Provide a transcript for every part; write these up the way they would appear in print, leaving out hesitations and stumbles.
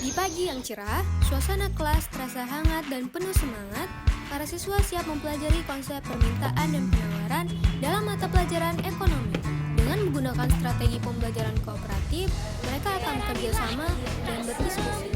Di pagi yang cerah, suasana kelas terasa hangat dan penuh semangat. Para siswa siap mempelajari konsep permintaan dan penawaran dalam mata pelajaran ekonomi. Dengan menggunakan strategi pembelajaran kooperatif, mereka akan bekerja sama dan berdiskusi.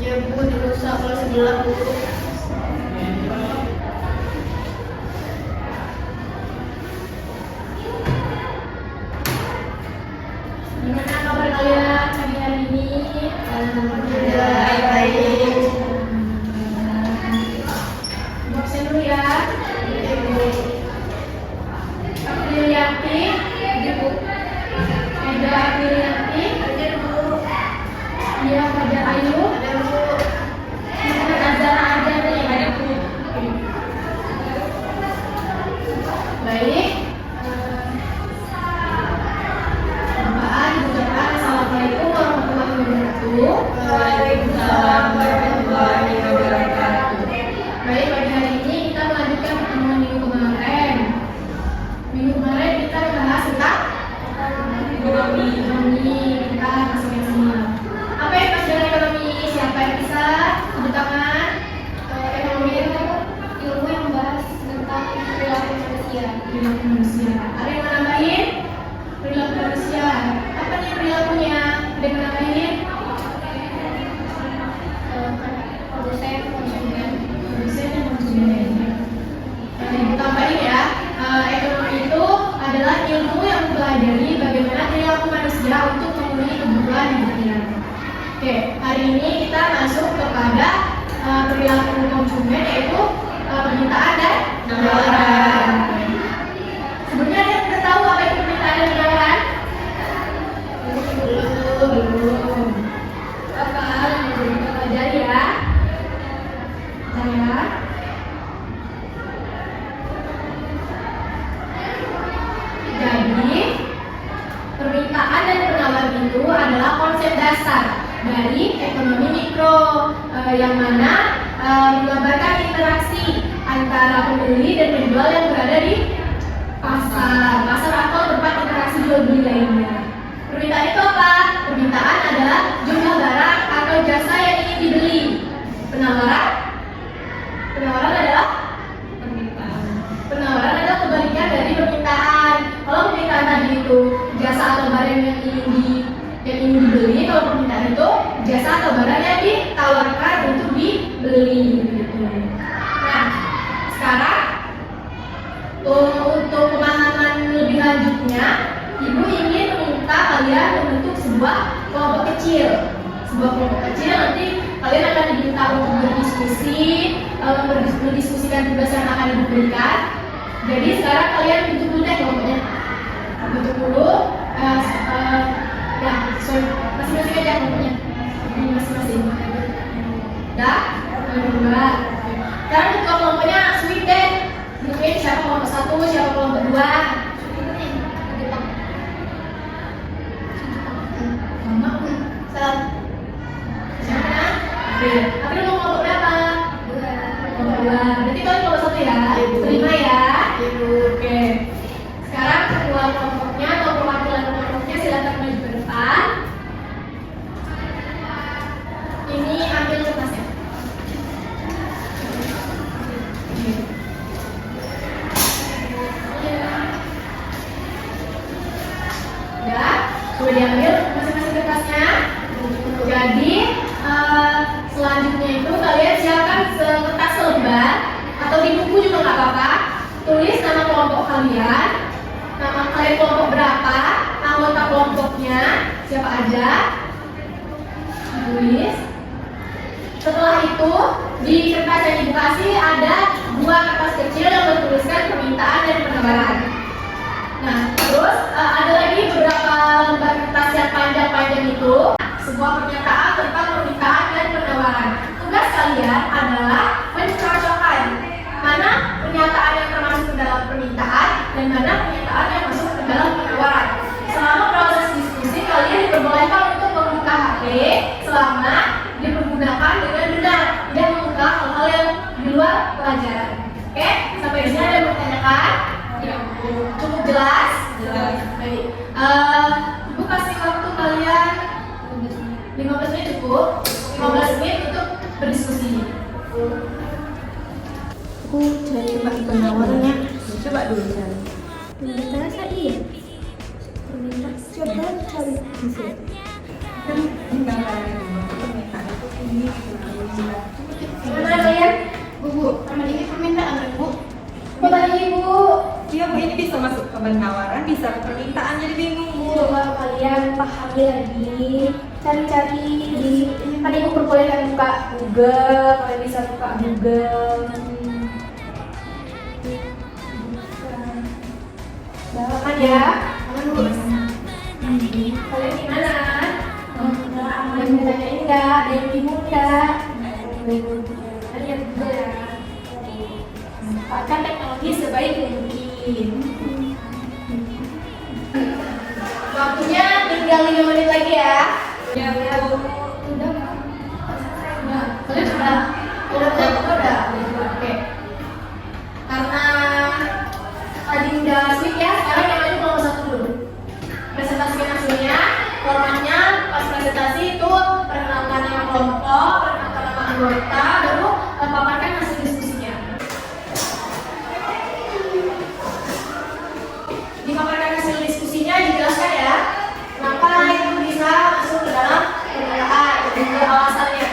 Ya Bu, dirusak kelas sebelah Bu. Gimana kabar kalian hari ini? Alhamdulillah baik. Absen dulu ya. Aprilianti, Bu. Ada Aprilianti, ada Bu. Dia Fajar Ayu, ada Bu. Azara ada nih, ada Bu. Baik. Assalamualaikum warahmatullahi wabarakatuh. Waalaikumsalam warahmatullahi wabarakatuh. Baik, pada hari ini kita melanjutkan pertemuan minggu kemarin. Minggu kemarin kita bahas tentang ekonomi. Kita masuk yang semua. Apa yang masuk dengan ekonomi? Siapa yang bisa tunjuk tangan? Ekonomi itu ilmu yang membahas tentang perilaku manusia. Perilaku manusia. Ada yang mau nambahin? Perilaku manusia. Apa nih perilakunya? Ada yang mau nambahin? Produsen, konsumen. Produsen dan konsumen. Tambahin ya. Ekonomi itu adalah ilmu yang mempelajari bagaimana perilaku manusia untuk memenuhi kebutuhan hidupnya. Oke, hari ini kita masuk kepada perilaku konsumen, yaitu permintaan dan penawaran. Sebenarnya ada yang sudah tahu apa itu permintaan dan penawaran? Belum. Apa? Kita pelajari ya. Saya. Jadi, permintaan dan penawaran itu adalah konsep dasar dari ekonomi mikro, yang mana menggambarkan interaksi antara pembeli dan penjual yang berada di pasar atau tempat interaksi jual beli lainnya. Permintaan itu apa? Permintaan adalah jumlah barang atau jasa yang ingin dibeli. Penawaran adalah Penawaran adalah kebalikan dari permintaan. Kalau permintaan tadi itu jasa atau barang yang ingin dibeli, kalau permintaan itu jasa atau barang yang ditawarkan untuk dibeli. Nah, sekarang untuk pemahaman lebih lanjutnya, Ibu ingin meminta kalian membentuk sebuah kelompok kecil. Nanti kalian akan diminta untuk mendiskusikan tugas yang akan diberikan. Jadi sekarang kalian bentuk dulu deh kelompoknya. Bentuk dulu. Masing-masing aja kelompoknya. Ini masing-masing. Dah? Dua. Sekarang bentuk kelompoknya sweet deh. Mungkin siapa kelompok 1, siapa kelompok 2. Salah. Siapa? Oke. Tapi mau kelompok berapa? 2. Berarti kalian kelompok 1 ya? Terima ya? Oke. Sekarang ketua kelompoknya atau perwakilan kelompoknya silakan maju ke depan. Ini ambil kertasnya. Ya, sudah diambil masing-masing kertasnya. Jadi selanjutnya itu kalian siapkan kertas selembar atau di buku juga nggak apa-apa. Tulis nama kelompok kalian, nama kalian kelompok berapa, anggota kelompoknya siapa aja. Tulis. Setelah itu di kertas yang Ibu kasih ada 2 kertas kecil yang bertuliskan permintaan dan penawaran. Nah, terus ada lagi beberapa lembar kertas yang panjang-panjang itu, sebuah pernyataan tentang permintaan dan penawaran. kalian adalah mencocokkan mana pernyataan yang termasuk ke dalam permintaan dan mana pernyataan yang masuk ke dalam penawaran. Selama proses diskusi, kalian diperbolehkan untuk membuka HP selama dipergunakan dengan benar, tidak membuka hal-hal yang di luar pelajaran. Oke, sampai di sini ada yang bertanyakan? Cukup jelas? Jelas. Baik. Ibu kasih waktu kalian 15 menit cukup. 15 menit untuk berdiskusi. Aku cari coba penawarannya. Coba dulu cari. Kita rasa iya. Coba cari di sini. Kan permintaan itu ini. Gimana kalian? Bu, nama ini permintaan Bu. Bapak Ibu, Iya Bu, ini bisa masuk ke penawaran, bisa ke permintaan, jadi bingung Bu. coba kalian pahami lagi. Cari-cari di kan Ibu perbolehkan buka Google, kalian bisa buka Google. Aman ya? Aman Bu. Kalian gimana? Ada yang ditanyain enggak? Ada yang bingung enggak? Ada yang Google ya? Manfaatkan teknologi sebaik mungkin. Waktunya tinggal 5 menit lagi ya. Ya Bu. Udah. Kalian udah. Oke. Karena tadi udah sweet ya, sekarang yang lanjut nomor 1 dulu. Presentasikan hasilnya, formatnya pas presentasi itu perkenalkan nama kelompok, perkenalkan nama anggota, baru paparkan hasil diskusinya. Dipaparkan hasil diskusinya, dijelaskan ya kenapa itu bisa masuk ke dalam permulaan dan juga alasannya.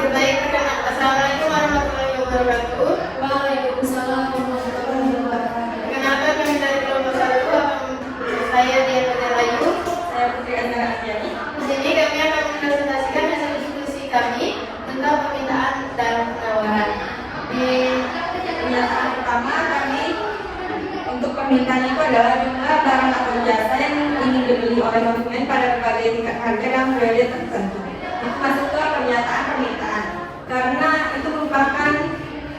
Baik, Assalamualaikum warahmatullahi wabarakatuh. Waalaikumsalam warahmatullahi wabarakatuh. Kenapa kami dari kelompok 1 saya Dian Rayu. Saya Putri Andara Ardiani. Jadi kami akan mempresentasikan hasil diskusi kami tentang permintaan dan penawaran. Di Pernyataan pertama kami untuk permintaan itu adalah jumlah barang atau jasa yang ingin dibeli oleh konsumen pada berbagai tingkat harga dan periode tertentu. Itu masuk ke pernyataan permintaan karena itu merupakan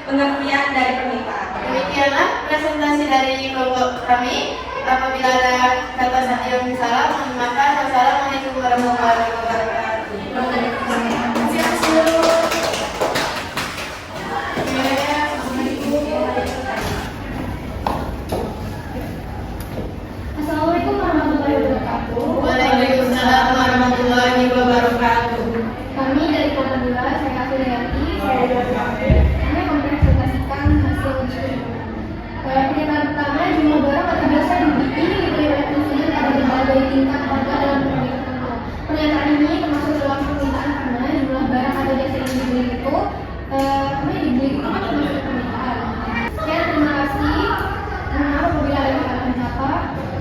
pengertian dari permintaan. demikianlah presentasi dari kelompok kami. Apabila ada kata yang salah, mohon maaf. Wassalamualaikum warahmatullahi wabarakatuh. Siap dulu. Assalamualaikum warahmatullahi wabarakatuh. Waalaikumsalam warahmatullahi wabarakatuh. Kami dari kelompok 2, saya Afiliati, saya Dr. Kami akan mempresentasikan hasil diskusi. Pernyataan pertama, jumlah barang atau jasa dibeli oleh konsumen pada berbagai tingkat harga dalam berbagai tertentu. Pernyataan ini termasuk dalam permintaan karena jumlah barang atau jasa yang dibeli itu dibeli itu kan termasuk permintaan. Sekian, terima kasih. Maaf apabila ada kesalahan kata.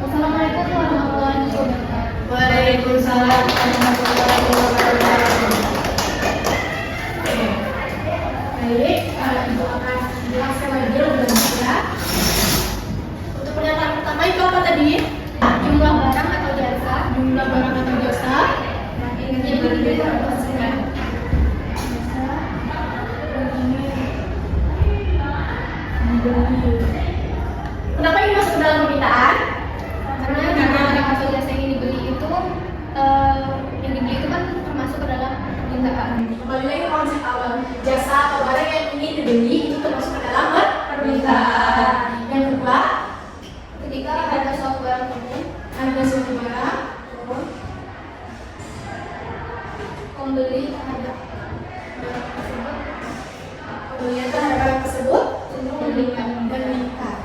Wassalamualaikum warahmatullahi wabarakatuh. Waalaikumsalam warahmatullahi wabarakatuh. Baik, Ibu akan jelaskan lagi lebih lanjut ya. Untuk pernyataan pertama itu apa tadi? Jumlah barang atau jasa. Jumlah barang atau jasa. Yang dibeli oleh konsumen. Kenapa ini masuk ke dalam permintaan? Karena jumlah barang atau jasa yang dibeli itu kan termasuk ke dalam permintaan. Kembali lagi ke konsep awal, jasa atau barang yang ingin dibeli itu termasuk ke dalam permintaan. Yang kedua, ketika ada suatu barang umum, ada suatu barang, pembeli terhadap barang tersebut, pembelian terhadap barang tersebut untuk membelikan meningkat.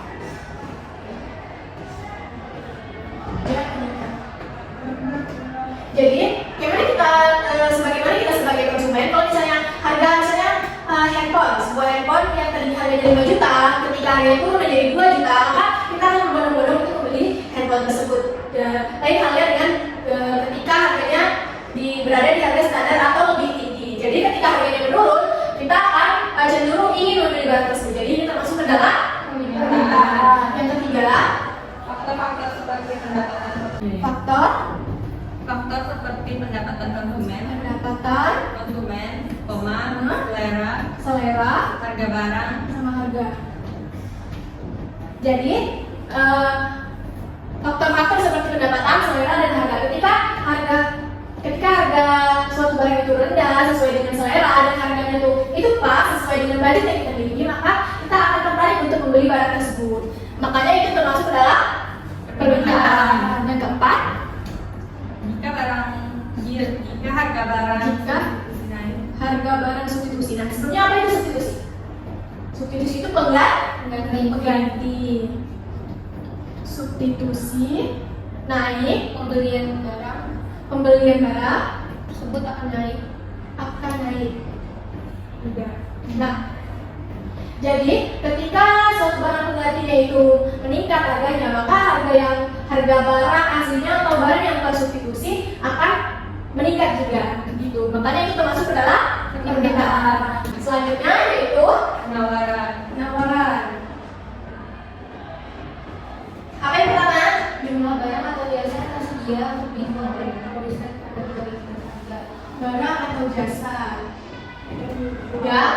Jadi, sebagaimana kita sebagai konsumen, kalau misalnya harga handphone, sebuah handphone yang tadi harganya 5 juta, ketika harganya turun menjadi 2 juta, maka kita akan berbondong-bondong untuk membeli handphone tersebut. Lain halnya dengan ketika harganya berada di harga standar atau lebih tinggi. Jadi ketika harganya menurun, kita akan cenderung ingin membeli barang tersebut. Jadi ini termasuk ke dalam permintaan. Yang ketiga, Faktor seperti pendapatan faktor faktor seperti pendapatan konsumen, pendapatan selera, harga barang sama harga. Jadi faktor-faktor seperti pendapatan, selera, dan harga. Ketika harga suatu barang itu rendah sesuai dengan selera dan harganya itu pas sesuai dengan budget yang kita miliki, maka kita akan tertarik untuk membeli barang tersebut. Makanya itu termasuk dalam permintaan. Yang keempat, jika harga barang harga barang substitusi. Nah, sebenarnya apa itu substitusi? Substitusi itu pengganti. Substitusi naik pembelian barang tersebut akan naik. Nah, jadi ketika suatu barang penggantinya itu meningkat harganya, maka harga barang aslinya atau barang yang tersubstitusi akan meningkat juga, gitu. Makanya itu termasuk ke dalam permintaan. Selanjutnya yaitu penawaran. Apa yang pertama? Jumlah barang atau jasa yang tersedia untuk dijual oleh produsen pada harga. Barang atau jasa yang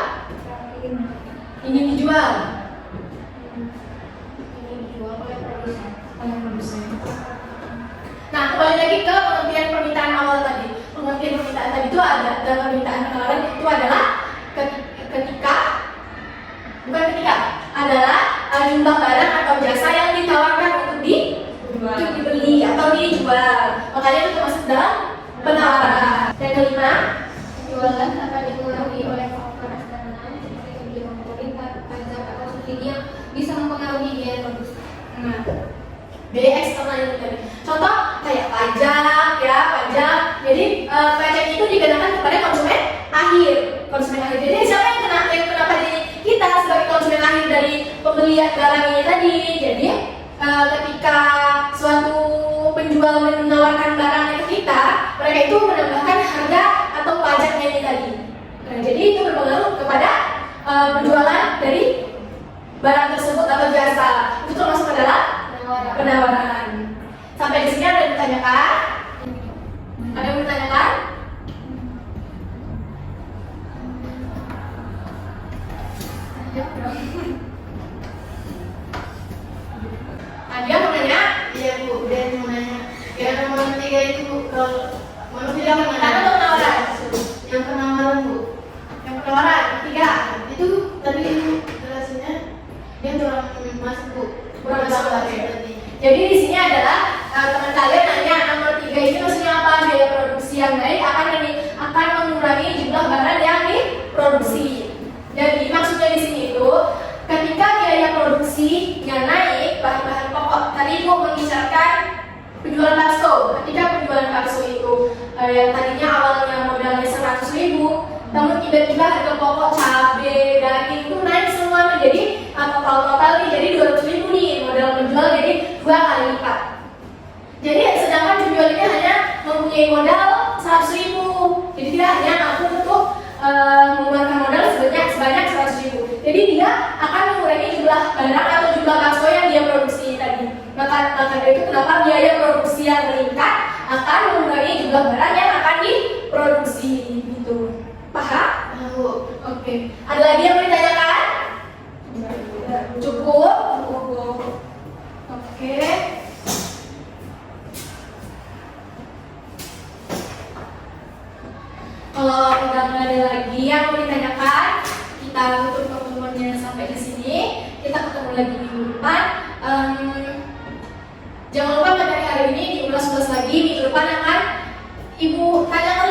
ingin dijual oleh produsen. Nah, kembali lagi ke pengertian permintaan awal tadi. Pengertian permintaan tadi itu ada dalam permintaan penawaran itu adalah jumlah barang atau jasa yang ditawarkan untuk dibeli atau dijual. Makanya itu termasuk dalam penawaran. Yang kelima, penjualan akan dipengaruhi oleh faktor eksternal seperti kebijakan pemerintah, pajak atau subsidi yang bisa mempengaruhi biaya produksi. Nah, biaya eksternal itu tadi. Contoh kayak pajak. Jadi pajak itu dikenakan kepada konsumen akhir. Jadi siapa yang kena pajak? Kita sebagai konsumen akhir dari pembelian barang ini tadi. Jadi ketika suatu penjual menawarkan barangnya ke kita, mereka itu menambahkan harga atau pajaknya ini tadi. Nah, jadi itu berpengaruh kepada penjualan dari barang tersebut atau jasa. Itu termasuk adalah penawaran. Sampai di sini ada yang ditanyakan? Ada yang ditanyakan? Dia mau nanya? Iya Bu, dia mau nanya. Yang nomor 3 itu Bu, kalau nomor 3 Penawaran atau penawaran? Yang penawaran Bu. Yang penawaran 3 Itu tadi jelasinnya dia kurang masuk Bu. kurang masuk tadi. Jadi di sini adalah teman kalian nanya nomor 3 ini maksudnya apa? Biaya produksi yang naik akan mengurangi jumlah barang yang diproduksi. Jadi maksudnya di sini itu ketika biaya produksinya naik, bahan-bahan pokok tadi Bu membicarakan penjualan bakso. Ketika penjualan bakso itu yang tadinya awalnya modalnya 100.000, namun tiba-tiba harga pokok cabai, daging itu naik semua menjadi total nih jadi 200.000 nih modal penjual, jadi 2 kali lipat. Jadi sedangkan penjual ini hanya mempunyai modal 100.000, jadi dia hanya mampu untuk mengeluarkan modal sebanyak 100.000. Jadi dia akan mengurangi jumlah barang atau jumlah bakso yang dia produksi tadi. Maka dari itu kenapa biaya produksi yang meningkat akan mengurangi jumlah barang yang akan diproduksi gitu. Paham? Oke. Ada lagi yang mau ditanyakan? Cukup? Oke. Kalau nggak ada lagi yang mau ditanyakan, kita tutup pertemuannya sampai di sini. Kita ketemu lagi minggu depan. Jangan lupa materi hari ini diulas-ulas lagi. Minggu depan akan Ibu tanyakan